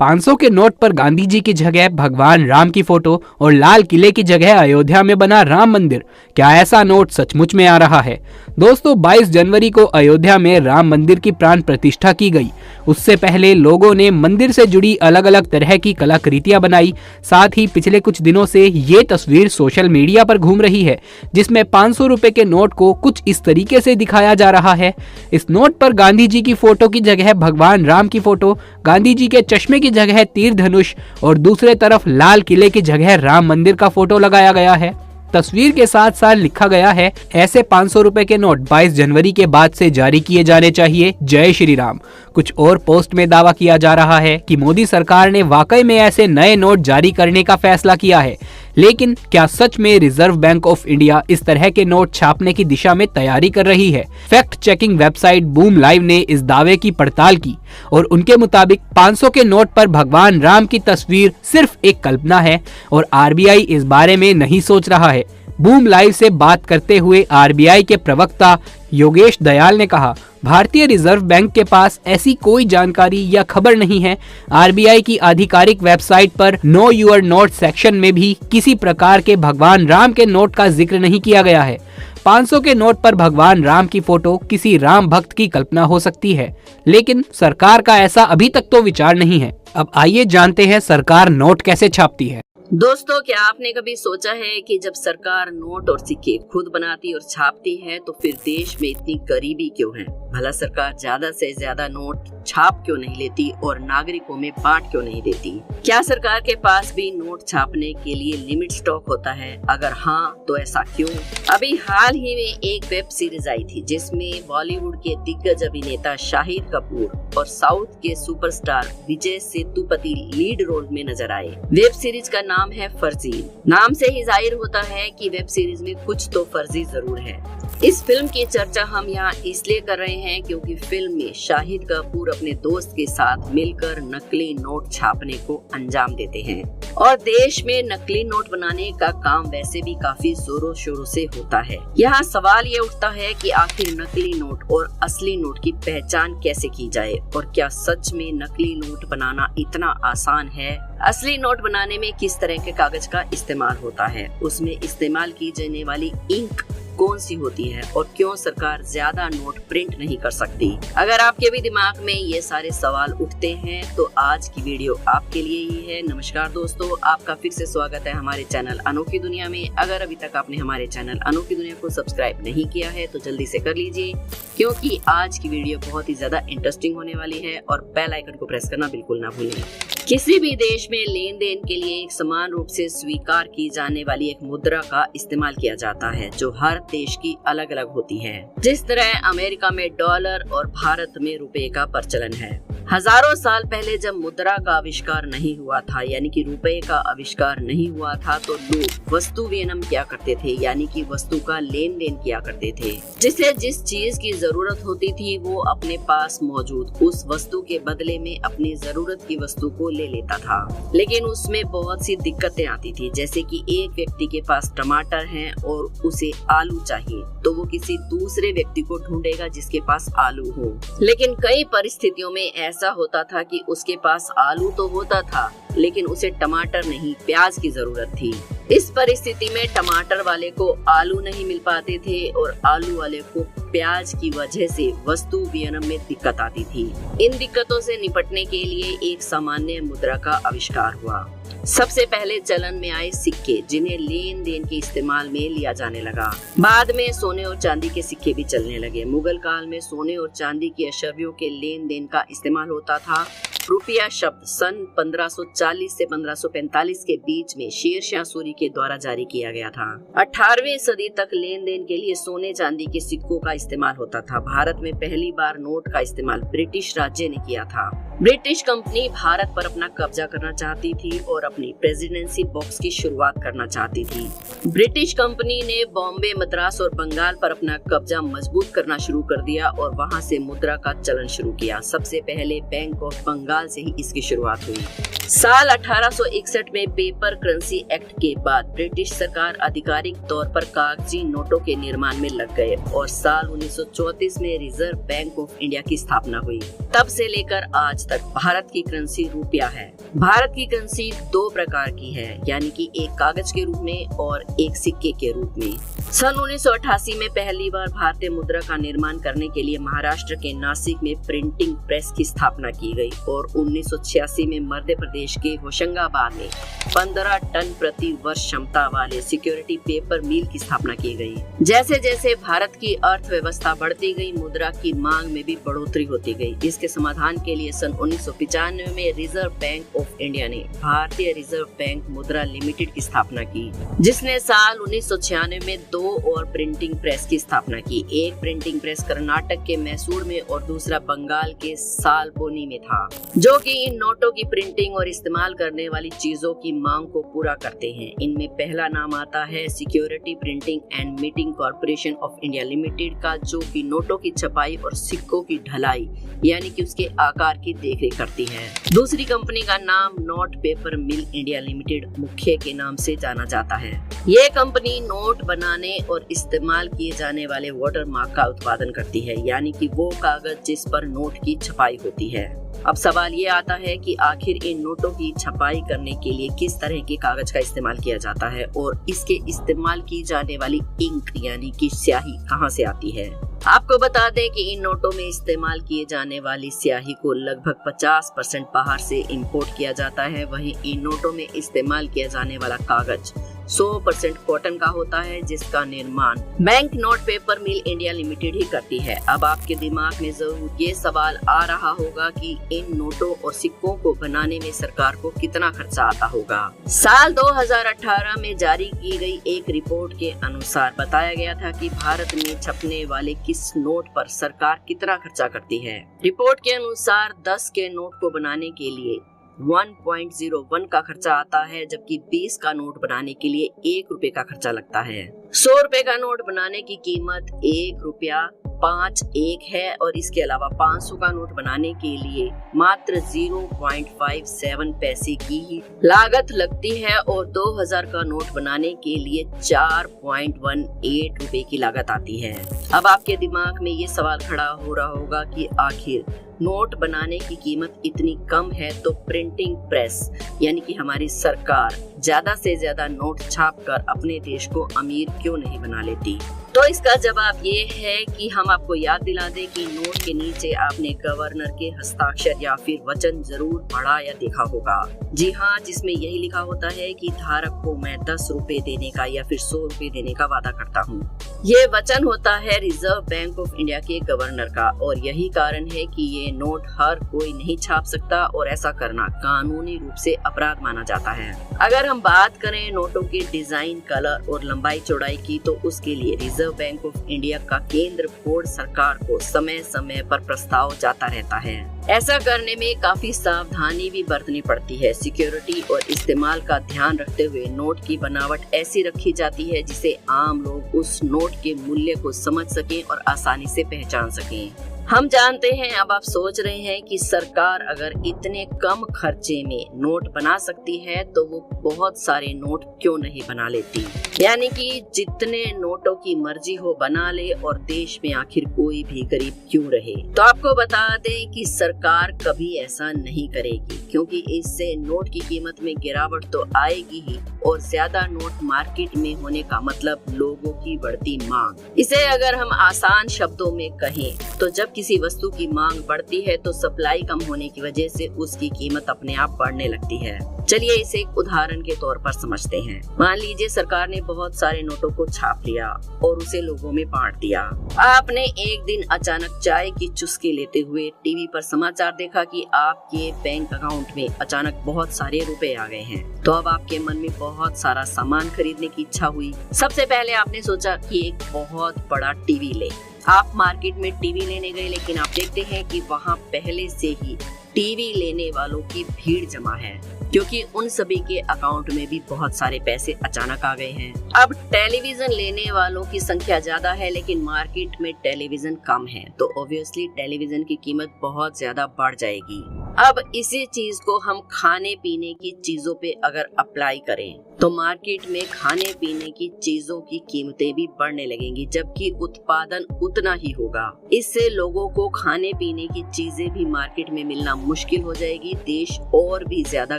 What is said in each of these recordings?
500 के नोट पर गांधी जी की जगह भगवान राम की फोटो और लाल किले की जगह अयोध्या में बना राम मंदिर, क्या ऐसा नोट सचमुच में आ रहा है? दोस्तों, 22 जनवरी को अयोध्या में राम मंदिर की प्राण प्रतिष्ठा की गई। उससे पहले लोगों ने मंदिर से जुड़ी अलग अलग तरह की कलाकृतियां बनाई। साथ ही पिछले कुछ दिनों से ये तस्वीर सोशल मीडिया पर घूम रही है, जिसमें 500 रुपए के नोट को कुछ इस तरीके से दिखाया जा रहा है। इस नोट पर गांधी जी की फोटो की जगह भगवान राम की फोटो, गांधी जी के चश्मे की जगह तीर धनुष और दूसरे तरफ लाल किले की जगह राम मंदिर का फोटो लगाया गया है। तस्वीर के साथ साथ लिखा गया है, ऐसे 500 रुपए के नोट 22 जनवरी के बाद से जारी किए जाने चाहिए, जय श्री राम। कुछ और पोस्ट में दावा किया जा रहा है कि मोदी सरकार ने वाकई में ऐसे नए नोट जारी करने का फैसला किया है। लेकिन क्या सच में रिजर्व बैंक ऑफ इंडिया इस तरह के नोट छापने की दिशा में तैयारी कर रही है? Fact checking website boom live ने इस दावे की पड़ताल की और उनके मुताबिक 500 के नोट पर भगवान राम की तस्वीर सिर्फ एक कल्पना है और आरबीआई इस बारे में नहीं सोच रहा है। बूम लाइव से बात करते हुए आरबीआई के प्रवक्ता योगेश दयाल ने कहा, भारतीय रिजर्व बैंक के पास ऐसी कोई जानकारी या खबर नहीं है। आरबीआई की आधिकारिक वेबसाइट पर नो योर नोट सेक्शन में भी किसी प्रकार के भगवान राम के नोट का जिक्र नहीं किया गया है। 500 के नोट पर भगवान राम की फोटो किसी राम भक्त की कल्पना हो सकती है, लेकिन सरकार का ऐसा अभी तक तो विचार नहीं है। अब आइए जानते हैं सरकार नोट कैसे छापती है। दोस्तों, क्या आपने कभी सोचा है कि जब सरकार नोट और सिक्के खुद बनाती और छापती है तो फिर देश में इतनी गरीबी क्यों है? भला सरकार ज्यादा से ज्यादा नोट छाप क्यों नहीं लेती और नागरिकों में बांट क्यों नहीं देती? क्या सरकार के पास भी नोट छापने के लिए लिमिट स्टॉक होता है? अगर हाँ, तो ऐसा क्यों? अभी हाल ही में एक वेब सीरीज आई थी जिसमें बॉलीवुड के दिग्गज अभिनेता शाहिद कपूर और साउथ के superstar Vijay Sethupathi lead role में नजर आए। वेब सीरीज का नाम है फर्जी। नाम से ही जाहिर होता है कि वेब सीरीज में कुछ तो फर्जी जरूर है। इस फिल्म की चर्चा हम यहाँ इसलिए कर रहे हैं क्योंकि फिल्म में शाहिद कपूर अपने दोस्त के साथ मिलकर नकली नोट छापने को अंजाम देते हैं और देश में नकली नोट बनाने का काम वैसे भी काफी जोरों शोरों से होता है। यहाँ सवाल ये उठता है कि आखिर नकली नोट और असली नोट की पहचान कैसे की जाए और क्या सच में नकली नोट बनाना इतना आसान है? असली नोट बनाने में किस तरह के कागज का इस्तेमाल होता है? उसमें इस्तेमाल की जाने वाली इंक कौन सी होती है और क्यों सरकार ज्यादा नोट प्रिंट नहीं कर सकती? अगर आपके भी दिमाग में ये सारे सवाल उठते हैं तो आज की वीडियो आपके लिए ही है। नमस्कार दोस्तों, आपका फिर से स्वागत है हमारे चैनल अनोखी दुनिया में। अगर अभी तक आपने हमारे चैनल अनोखी दुनिया को सब्सक्राइब नहीं किया है तो जल्दी से कर लीजिए, क्योंकि आज की वीडियो बहुत ही ज्यादा इंटरेस्टिंग होने वाली है और बेल आइकन को प्रेस करना बिल्कुल ना भूलें। किसी भी देश में लेन देन के लिए एक समान रूप से स्वीकार की जाने वाली एक मुद्रा का इस्तेमाल किया जाता है जो हर देश की अलग अलग होती है। जिस तरह अमेरिका में डॉलर और भारत में रुपए का प्रचलन है। हजारों साल पहले जब मुद्रा का आविष्कार नहीं हुआ था, यानी कि रुपए का आविष्कार नहीं हुआ था, तो लोग वस्तु विनिमय किया करते थे, यानी कि वस्तु का लेन देन किया करते थे। जिसे जिस चीज की जरूरत होती थी वो अपने पास मौजूद उस वस्तु के बदले में अपनी जरूरत की वस्तु को ले लेता था। लेकिन उसमें बहुत सी दिक्कतें आती थी, जैसे कि एक व्यक्ति के पास टमाटर हैं और उसे आलू चाहिए, तो वो किसी दूसरे व्यक्ति को ढूंढेगा जिसके पास आलू हो। लेकिन कई परिस्थितियों में ऐसा होता था कि उसके पास आलू तो होता था लेकिन उसे टमाटर नहीं, प्याज की जरूरत थी। इस परिस्थिति में टमाटर वाले को आलू नहीं मिल पाते थे और आलू वाले को प्याज की वजह से वस्तु विनिमय में दिक्कत आती थी। इन दिक्कतों से निपटने के लिए एक सामान्य मुद्रा का आविष्कार हुआ। सबसे पहले चलन में आए सिक्के, जिन्हें लेन देन के इस्तेमाल में लिया जाने लगा। बाद में सोने और चांदी के सिक्के भी चलने लगे। मुगल काल में सोने और चांदी की अशर्फियों के लेन देन का इस्तेमाल होता था। रुपया शब्द सन 1540 से 1545 के बीच में शेरशाह सूरी के द्वारा जारी किया गया था। 18वीं सदी तक लेन देन के लिए सोने चांदी के सिक्कों का इस्तेमाल होता था। भारत में पहली बार नोट का इस्तेमाल ब्रिटिश राज्य ने किया था। ब्रिटिश कंपनी भारत पर अपना कब्जा करना चाहती थी और अपनी प्रेसिडेंसी बॉक्स की शुरुआत करना चाहती थी। ब्रिटिश कंपनी ने बॉम्बे, मद्रास और बंगाल पर अपना कब्जा मजबूत करना शुरू कर दिया और वहां से मुद्रा का चलन शुरू किया। सबसे पहले बैंक ऑफ बंगाल से ही इसकी शुरुआत हुई। साल 1861 में पेपर करेंसी एक्ट के बाद ब्रिटिश सरकार आधिकारिक तौर पर कागजी नोटों के निर्माण में लग गए और साल 1934 में रिजर्व बैंक ऑफ इंडिया की स्थापना हुई। तब से लेकर आज तक भारत की करेंसी रुपया है। भारत की करेंसी दो प्रकार की है, यानी कि एक कागज के रूप में और एक सिक्के के रूप में। सन 1988 में पहली बार भारतीय मुद्रा का निर्माण करने के लिए महाराष्ट्र के नासिक में प्रिंटिंग प्रेस की स्थापना की गई और 1986 में मध्य प्रदेश के होशंगाबाद में 15 टन प्रति वर्ष क्षमता वाले सिक्योरिटी पेपर मिल की स्थापना की गई। जैसे जैसे भारत की अर्थव्यवस्था बढ़ती गई, मुद्रा की मांग में भी बढ़ोतरी होती गई। इसके समाधान के लिए सन 1995 में रिजर्व बैंक ऑफ इंडिया ने भारतीय रिजर्व बैंक मुद्रा लिमिटेड की स्थापना की, जिसने साल 1996 में 2 और प्रिंटिंग प्रेस की स्थापना की। एक प्रिंटिंग प्रेस कर्नाटक के मैसूर में और दूसरा बंगाल के सालबोनी में था, जो कि इन नोटों की प्रिंटिंग और इस्तेमाल करने वाली चीजों की मांग को पूरा करते हैं। इनमें पहला नाम आता है security printing and meeting corporation of India limited का, जो कि नोटों की छपाई और सिक्कों की ढलाई यानी कि उसके आकार की देखरेख करती है। दूसरी कंपनी का नाम नोट पेपर मिल इंडिया लिमिटेड मुख्य के नाम से जाना जाता है। ये कंपनी नोट बनाने और इस्तेमाल किए जाने वाले वाटर मार्क का उत्पादन करती है, यानी कि वो कागज जिस पर नोट की छपाई होती है। अब सवाल ये आता है कि आखिर इन नोटों की छपाई करने के लिए किस तरह के कागज का इस्तेमाल किया जाता है और इसके इस्तेमाल की जाने वाली इंक यानी कि स्याही कहाँ से आती है। आपको बता दें कि इन नोटों में इस्तेमाल किए जाने वाली स्याही को लगभग 50% बाहर से इंपोर्ट किया जाता है। वहीं इन नोटों में इस्तेमाल किया जाने वाला कागज 100% कॉटन का होता है, जिसका निर्माण बैंक नोट पेपर मिल इंडिया लिमिटेड ही करती है। अब आपके दिमाग में जरूर ये सवाल आ रहा होगा कि इन नोटों और सिक्कों को बनाने में सरकार को कितना खर्चा आता होगा। साल 2018 में जारी की गई एक रिपोर्ट के अनुसार बताया गया था कि भारत में छपने वाले किस नोट पर सरकार कितना खर्चा करती है। रिपोर्ट के अनुसार 10 के नोट को बनाने के लिए 1.01 का खर्चा आता है, जबकि 20 का नोट बनाने के लिए 1 रुपए का खर्चा लगता है। 100 रुपए का नोट बनाने की कीमत 1 रुपया 5 है और इसके अलावा 500 का नोट बनाने के लिए मात्र 0.57 पैसे की ही लागत लगती है और 2000 का नोट बनाने के लिए 4.18 रुपए की लागत आती है। अब आपके दिमाग में ये सवाल खड़ा हो रहा होगा कि आखिर नोट बनाने की कीमत इतनी कम है तो प्रिंटिंग प्रेस यानी कि हमारी सरकार ज्यादा से ज्यादा नोट छापकर अपने देश को अमीर क्यों नहीं बना लेती। तो इसका जवाब ये है कि हम आपको याद दिला दें कि नोट के नीचे आपने गवर्नर के हस्ताक्षर या फिर वचन जरूर पढ़ा या देखा होगा। जी हाँ, जिसमें यही लिखा होता है कि धारक को मैं 10 रुपए देने का या फिर 100 रुपए देने का वादा करता हूँ। ये वचन होता है रिजर्व बैंक ऑफ इंडिया के गवर्नर का और यही कारण है कि ये नोट हर कोई नहीं छाप सकता और ऐसा करना कानूनी रूप से अपराध माना जाता है। अगर हम बात करें नोटों के डिजाइन, कलर और लंबाई चौड़ाई की, तो उसके लिए रिजर्व बैंक ऑफ इंडिया का केंद्र बोर्ड सरकार को समय समय पर प्रस्ताव जाता रहता है। ऐसा करने में काफी सावधानी भी बरतनी पड़ती है। सिक्योरिटी और इस्तेमाल का ध्यान रखते हुए नोट की बनावट ऐसी रखी जाती है जिसे आम लोग उस नोट के मूल्य को समझ सकें और आसानी से पहचान सकें। हम जानते हैं, अब आप सोच रहे हैं कि सरकार अगर इतने कम खर्चे में नोट बना सकती है तो वो बहुत सारे नोट क्यों नहीं बना लेती, यानी कि जितने नोटों की मर्जी हो बना ले और देश में आखिर कोई भी गरीब क्यों रहे। तो आपको बता दें कि सरकार कभी ऐसा नहीं करेगी, क्योंकि इससे नोट की कीमत में गिरावट तो आएगी ही और ज्यादा नोट मार्केट में होने का मतलब लोगों की बढ़ती मांग। इसे अगर हम आसान शब्दों में कहें तो जब किसी वस्तु की मांग बढ़ती है तो सप्लाई कम होने की वजह से उसकी कीमत अपने आप बढ़ने लगती है। चलिए इसे एक उदाहरण के तौर पर समझते हैं। मान लीजिए सरकार ने बहुत सारे नोटों को छाप लिया और उसे लोगों में बांट दिया। आपने एक दिन अचानक चाय की चुस्की लेते हुए टीवी पर समाचार देखा कि आपके बैंक अकाउंट में अचानक बहुत सारे रुपए आ गए हैं। तो अब आपके मन में बहुत सारा सामान खरीदने की इच्छा हुई। सबसे पहले आपने सोचा कि एक बहुत बड़ा टीवी ले। आप मार्केट में टीवी लेने गए, लेकिन आप देखते हैं कि वहाँ पहले से ही टीवी लेने वालों की भीड़ जमा है, क्योंकि उन सभी के अकाउंट में भी बहुत सारे पैसे अचानक आ गए हैं। अब टेलीविजन लेने वालों की संख्या ज्यादा है, लेकिन मार्केट में टेलीविजन कम है, तो ऑब्वियसली टेलीविजन की कीमत बहुत ज्यादा बढ़ जाएगी। अब इसी चीज को हम खाने पीने की चीजों पे अगर अप्लाई करें तो मार्केट में खाने पीने की चीजों की कीमतें भी बढ़ने लगेंगी, जबकि उत्पादन उतना ही होगा। इससे लोगों को खाने पीने की चीजें भी मार्केट में मिलना मुश्किल हो जाएगी, देश और भी ज्यादा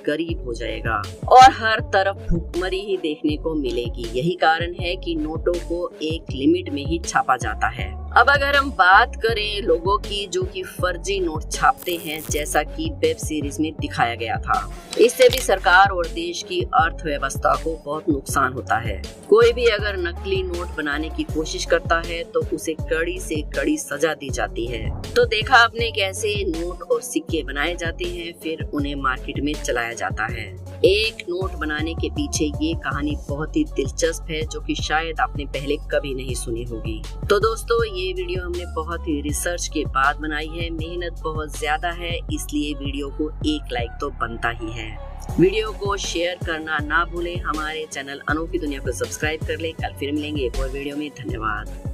गरीब हो जाएगा और हर तरफ भुखमरी ही देखने को मिलेगी। यही कारण है कि नोटों को एक लिमिट में ही छापा जाता है। अब अगर हम बात करें लोगों की जो कि फर्जी नोट छापते हैं, जैसा कि वेब सीरीज में दिखाया गया था, इससे भी सरकार और देश की अर्थव्यवस्था को बहुत नुकसान होता है। कोई भी अगर नकली नोट बनाने की कोशिश करता है तो उसे कड़ी से कड़ी सजा दी जाती है। तो देखा आपने कैसे नोट और सिक्के बनाए जाते हैं, फिर उन्हें मार्केट में चलाया जाता है। एक नोट बनाने के पीछे ये कहानी बहुत ही दिलचस्प है, जो कि शायद आपने पहले कभी नहीं सुनी होगी। तो दोस्तों, ये वीडियो हमने बहुत ही रिसर्च के बाद बनाई है, मेहनत बहुत ज्यादा है, इसलिए वीडियो को एक लाइक तो बनता ही है। वीडियो को शेयर करना ना भूलें, हमारे चैनल अनोखी दुनिया को सब्सक्राइब कर ले। कल फिर मिलेंगे एक और वीडियो में। धन्यवाद।